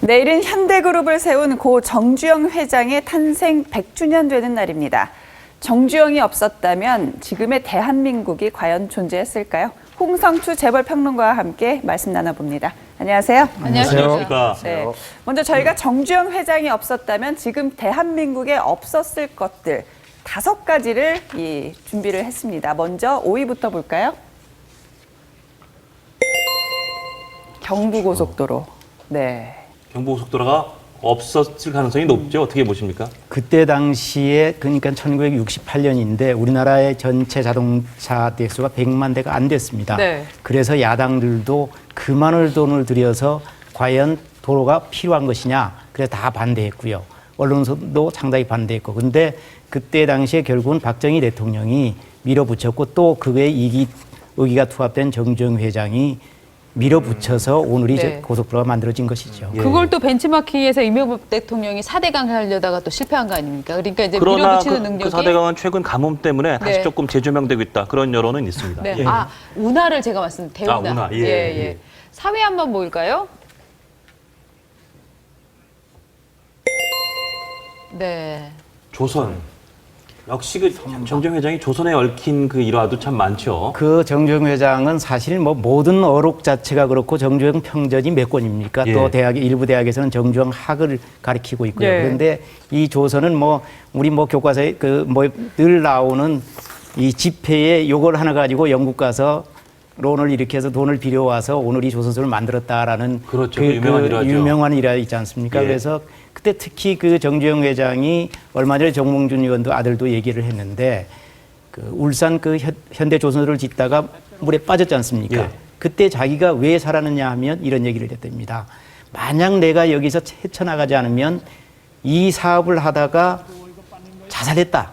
내일은 현대그룹을 세운 고 정주영 회장의 탄생 100주년 되는 날입니다. 정주영이 없었다면 지금의 대한민국이 과연 존재했을까요? 홍성추 재벌평론가와 함께 말씀 나눠봅니다. 안녕하세요. 안녕하십니까. 네, 먼저 저희가 정주영 회장이 없었다면 지금 대한민국에 없었을 것들 5가지를 준비를 했습니다. 먼저 5위부터 볼까요? 경부고속도로. 네. 경부고속도로가 없었을 가능성이 높죠. 어떻게 보십니까? 그때 당시에 그러니까 1968년인데 우리나라의 전체 자동차 대수가 100만 대가 안 됐습니다. 네. 그래서 야당들도 그 많은 돈을 들여서 과연 도로가 필요한 것이냐 그래서 다 반대했고요. 언론도 상당히 반대했고 근데 그때 당시에 결국은 박정희 대통령이 밀어붙였고 또 그에 의기가 투합된 정주영 회장이 밀어붙여서 오늘이 네. 고속도로가 만들어진 것이죠. 그걸 또 벤치마킹에서 이명박 대통령이 4대강 하려다가 또 실패한 거 아닙니까? 그러니까 이제 그러나 밀어붙이는 능력이. 그 4대강은 최근 가뭄 때문에 다시 네. 조금 재조명되고 있다. 그런 여론은 있습니다. 네. 예. 아, 운하를 제가 말씀드린 대운하. 운하. 예. 4위 한번 보일까요? 네. 조선. 역시 그 정주영 회장이 조선에 얽힌 그 일화도 참 많죠. 그 정주영 회장은 사실 뭐 모든 어록 자체가 그렇고 정주영 평전이 몇 권입니까? 예. 또 일부 대학에서는 정주영 학을 가리키고 있고요. 네. 그런데 이 조선은 우리 교과서에 늘 나오는 이 집회에 요걸 하나 가지고 영국 가서 론을 일으켜서 돈을 빌려와서 오늘 이 조선소를 만들었다라는 그렇죠. 유명한 일화죠. 유명한 일화 있지 않습니까? 예. 그래서 그때 특히 그 정주영 회장이 얼마 전에 정몽준 의원도 아들도 얘기를 했는데 그 울산 그 현대조선소를 짓다가 물에 빠졌지 않습니까? 예. 그때 자기가 왜 살았느냐 하면 이런 얘기를 했답니다. 만약 내가 여기서 헤쳐나가지 않으면 이 사업을 하다가 자살했다.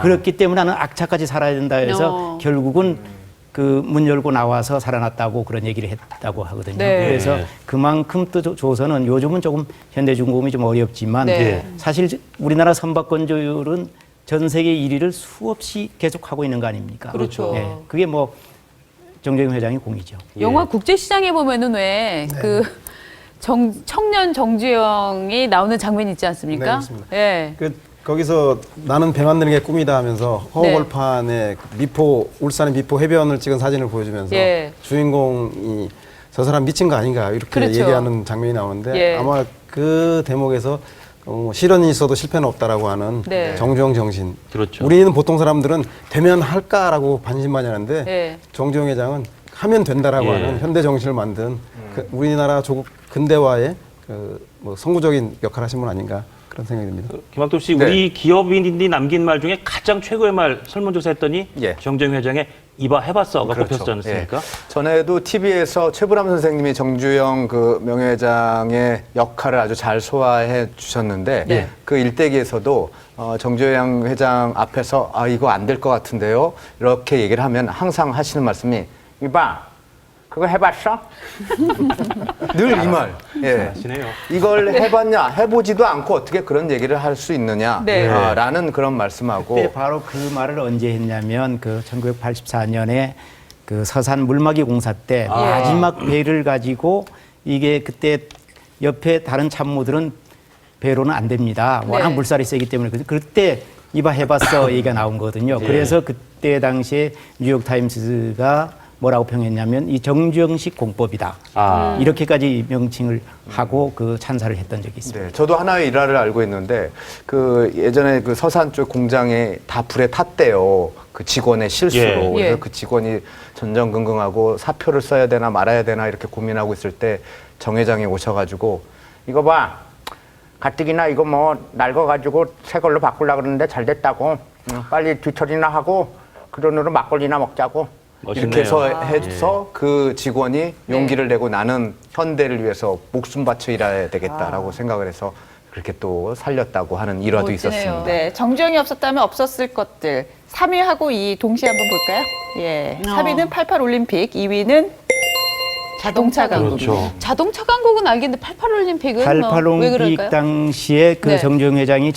그렇기 때문에 나는 악착같이 살아야 된다 해서 결국은 그 문 열고 나와서 살아났다고 그런 얘기를 했다고 하거든요. 네. 그래서 그만큼 또 조선은 요즘은 조금 현대중공업이 좀 어렵지만 네. 사실 우리나라 선박건조율은 전 세계 1위를 수없이 계속하고 있는 거 아닙니까? 그렇죠. 네. 그게 정주영 회장의 공이죠. 영화 국제시장에 보면은 왜 그 청년 정주영이 나오는 장면이 있지 않습니까? 네, 그렇습니다. 예. 거기서 나는 배 만드는 게 꿈이다 하면서 허허벌판에 울산의 미포 해변을 찍은 사진을 보여주면서 예. 주인공이 저 사람 미친 거 아닌가 이렇게 그렇죠. 얘기하는 장면이 나오는데 예. 아마 그 대목에서 실현이 있어도 실패는 없다라고 하는 네. 정주영 정신. 그렇죠. 우리는 보통 사람들은 되면 할까라고 반신반의하는데 예. 정주영 회장은 하면 된다라고 예. 하는 현대 정신을 만든 우리나라 조국 근대화의 선구적인 역할을 하신 분 아닌가 그런 생각이 듭니다. 김학도 씨, 우리 기업인이 남긴 말 중에 가장 최고의 말 설문조사 했더니 예. 정주영 회장의 이봐 해봤어가 그렇죠. 뽑혔지 않습니까? 예. 전에도 TV에서 최불암 선생님이 정주영 그 명예회장의 역할을 아주 잘 소화해 주셨는데 네. 그 일대기에서도 정주영 회장 앞에서 이거 안 될 것 같은데요 이렇게 얘기를 하면 항상 하시는 말씀이 이봐 그거 해봤어? 늘 이 말. 예. 아시네요. 이걸 해봤냐? 해보지도 않고 어떻게 그런 얘기를 할 수 있느냐? 네. 라는 그런 말씀하고. 그때 바로 그 말을 언제 했냐면 그 1984년에 그 서산 물막이 공사 때 마지막 배를 가지고 이게 그때 옆에 다른 참모들은 배로는 안 됩니다. 워낙 네. 물살이 세기 때문에 그때 이봐 해봤어 얘기가 나온 거거든요. 그래서 그때 당시에 뉴욕타임스가 뭐라고 평했냐면 이 정주영식 공법이다. 이렇게까지 명칭을 하고 그 찬사를 했던 적이 있습니다. 네, 저도 하나의 일화를 알고 있는데 그 예전에 그 서산 쪽 공장에 다 불에 탔대요. 그 직원의 실수로. 예. 그래서 예. 그 직원이 전전긍긍하고 사표를 써야 되나 말아야 되나 이렇게 고민하고 있을 때 정 회장이 오셔가지고 이거 봐. 가뜩이나 이거 낡아가지고 새 걸로 바꾸려고 그러는데 잘 됐다고. 빨리 뒤처리나 하고 그 돈으로 막걸리나 먹자고. 멋있네요. 이렇게 해서 그 직원이 용기를 내고 나는 현대를 위해서 목숨 바쳐 일해야 되겠다라고 생각을 해서 그렇게 또 살렸다고 하는 일화도 멋지네요. 있었습니다. 네, 정주영이 없었다면 없었을 것들. 3위하고 2위 동시에 한번 볼까요? 예. 3위는 88 올림픽, 2위는 자동차 강국. 그렇죠. 자동차 강국은 알겠는데 88 올림픽은 88 왜 올림픽 그럴까요? 당시에 그 네. 정주영 회장이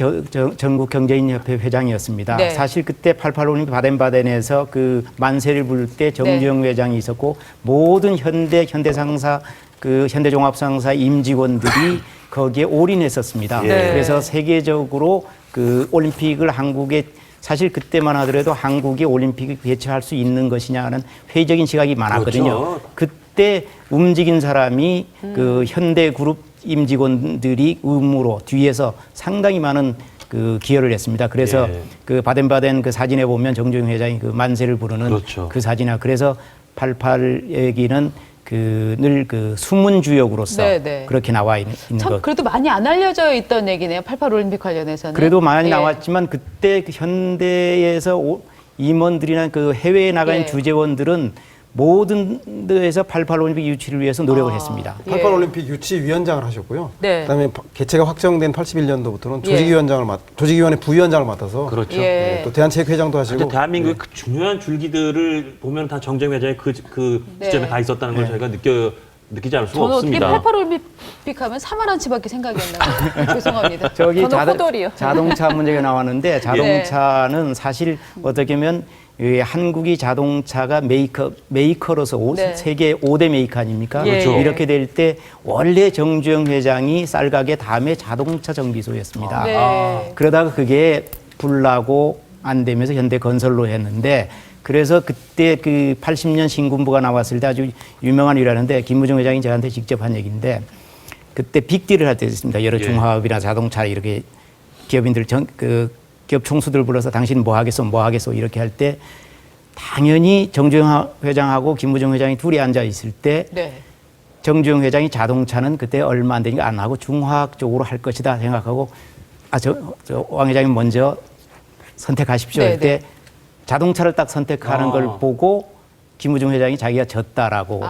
전국경제인협회 회장이었습니다. 네. 사실 그때 88 올림픽 바덴바덴에서 그 만세를 부를 때 정주영 회장이 있었고 모든 현대 상사 그 현대종합상사 임직원들이 거기에 올인했었습니다. 네. 그래서 세계적으로 그 올림픽을 한국에 사실 그때만 하더라도 한국이 올림픽을 개최할 수 있는 것이냐는 회의적인 시각이 많았거든요. 그렇죠. 그때 움직인 사람이 그 현대그룹 임직원들이 의무로 뒤에서 상당히 많은 그 기여를 했습니다. 그래서 예. 그 바덴바덴 그 사진에 보면 정주영 회장이 그 만세를 부르는 그렇죠. 그 사진이나 그래서 88 얘기는 그 늘 그 숨은 주역으로서 네, 네. 그렇게 나와 있는 참 것. 그래도 많이 안 알려져 있던 얘기네요. 88 올림픽 관련해서는. 그래도 많이 예. 나왔지만 그때 그 현대에서 임원들이나 그 해외에 나간 예. 주재원들은 모든 데에서 88 올림픽 유치를 위해서 노력을 했습니다. 예. 88 올림픽 유치위원장을 하셨고요. 네. 그다음에 개최가 확정된 81년도부터는 예. 조직위원회 부위원장을 맡아서 그렇죠. 예. 또 대한체육회장도 하시고 진짜 대한민국의 그 중요한 줄기들을 보면 다 정정 회장이 그 네. 시점에 가 있었다는 걸 저희가 느끼지 않을 수가 저는 어떻게 없습니다. 88 올림픽 하면 사마란치밖에 생각이 안 나요. 죄송합니다. 저기 저는 호돌이요. 자동차 문제가 나왔는데 자동차는 사실 어떻게 보면 이 한국이 자동차가 메이커로서 네. 세계 5대 메이커 아닙니까? 예. 그렇죠. 이렇게 될 때 원래 정주영 회장이 쌀가게 다음에 자동차 정비소였습니다. 네. 그러다가 그게 불나고 안 되면서 현대건설로 했는데 그래서 그때 그 80년 신군부가 나왔을 때 아주 유명한 일화인데 김무중 회장이 저한테 직접 한 얘기인데 그때 빅딜을 할 때 있습니다. 여러 예. 중화업이나 자동차 이렇게 기업인들 기업 총수들 불러서 당신 뭐 하겠소 이렇게 할 때 당연히 정주영 회장하고 김무중 회장이 둘이 앉아 있을 때 네. 정주영 회장이 자동차는 그때 얼마 안 되니까 안 하고 중화학 쪽으로 할 것이다 생각하고 왕 회장이 먼저 선택하십시오 네, 할 때 네. 자동차를 딱 선택하는 걸 보고 김무중 회장이 자기가 졌다라고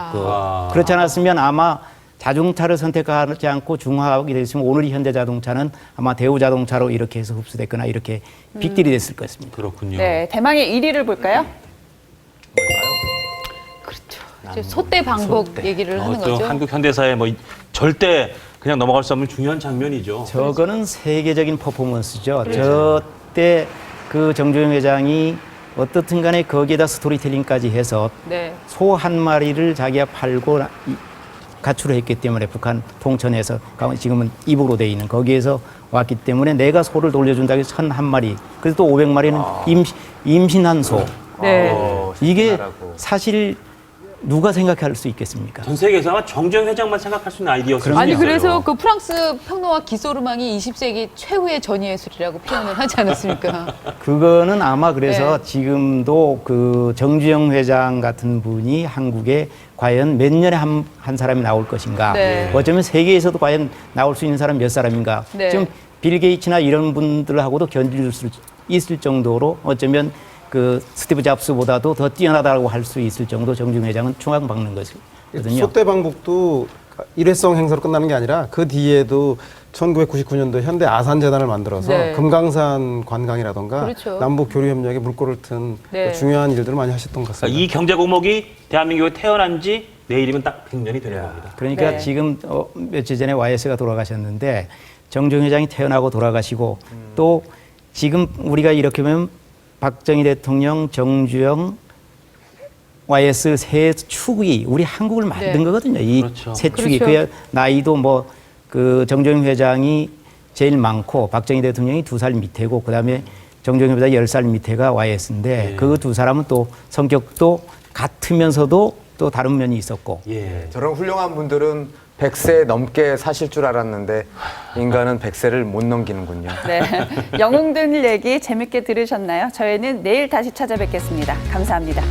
그렇지 않았으면 아마 자동차를 선택하지 않고 중화학이 됐으면 오늘 현대자동차는 아마 대우자동차로 이렇게 해서 흡수됐거나 이렇게 빅딜이 됐을 것입니다. 그렇군요. 네, 대망의 1위를 볼까요? 그렇죠. 이제 소대 방복 얘기를 하는 또 거죠. 한국 현대사에 뭐 절대 그냥 넘어갈 수 없는 중요한 장면이죠. 저거는 세계적인 퍼포먼스죠. 저때 그 정주영 회장이 어떻든 간에 거기에다 스토리텔링까지 해서 네. 소 한 마리를 자기가 팔고 가출을 했기 때문에 북한 통천에서 지금은 입으로 돼 있는 거기에서 왔기 때문에 내가 소를 돌려준다고 해서 101마리 그래서 또 500마리는 임신한 소. 네. 이게 신나라고. 사실 누가 생각할 수 있겠습니까? 전 세계에서 아마 정정 회장만 생각할 수 있는 아이디어였어요. 아니 그래서 그 프랑스 평론가 기소르망이 20세기 최후의 전예술이라고 표현을 하지 않았습니까? 그거는 아마 그래서 네. 지금도 그 정주영 회장 같은 분이 한국에 과연 몇 년에 한 사람이 나올 것인가. 네. 어쩌면 세계에서도 과연 나올 수 있는 사람 몇 사람인가. 네. 지금 빌 게이츠나 이런 분들하고도 견딜 수 있을 정도로 어쩌면 그 스티브 잡스보다도 더 뛰어나다고 할 수 있을 정도 정주영 회장은 총알박는 것이거든요. 소대 방북도 일회성 행사로 끝나는 게 아니라 그 뒤에도 1999년도 현대 아산재단을 만들어서 네. 금강산 관광이라던가 그렇죠. 남북 교류 협력에 물꼬를 튼 네. 중요한 일들을 많이 하셨던 것 같습니다. 그러니까 이 경제 공목이 대한민국에 태어난 지 내일이면 딱 100년이 되는 겁니다. 그러니까 네. 지금 며칠 전에 YS가 돌아가셨는데 정주영 회장이 태어나고 돌아가시고 또 지금 우리가 이렇게 보면 박정희 대통령, 정주영, YS 세 축이 우리 한국을 만든 네. 거거든요. 이 그렇죠. 세 축이 그렇죠. 그 나이도 뭐 그 정주영 회장이 제일 많고 박정희 대통령이 2살 밑에고 그다음에 정주영보다 10살 밑에가 YS인데 예. 그 두 사람은 또 성격도 같으면서도 또 다른 면이 있었고 예. 저런 훌륭한 분들은 100세 넘게 사실 줄 알았는데 인간은 100세를 못 넘기는군요. 네, 영웅들 얘기 재밌게 들으셨나요? 저희는 내일 다시 찾아뵙겠습니다. 감사합니다.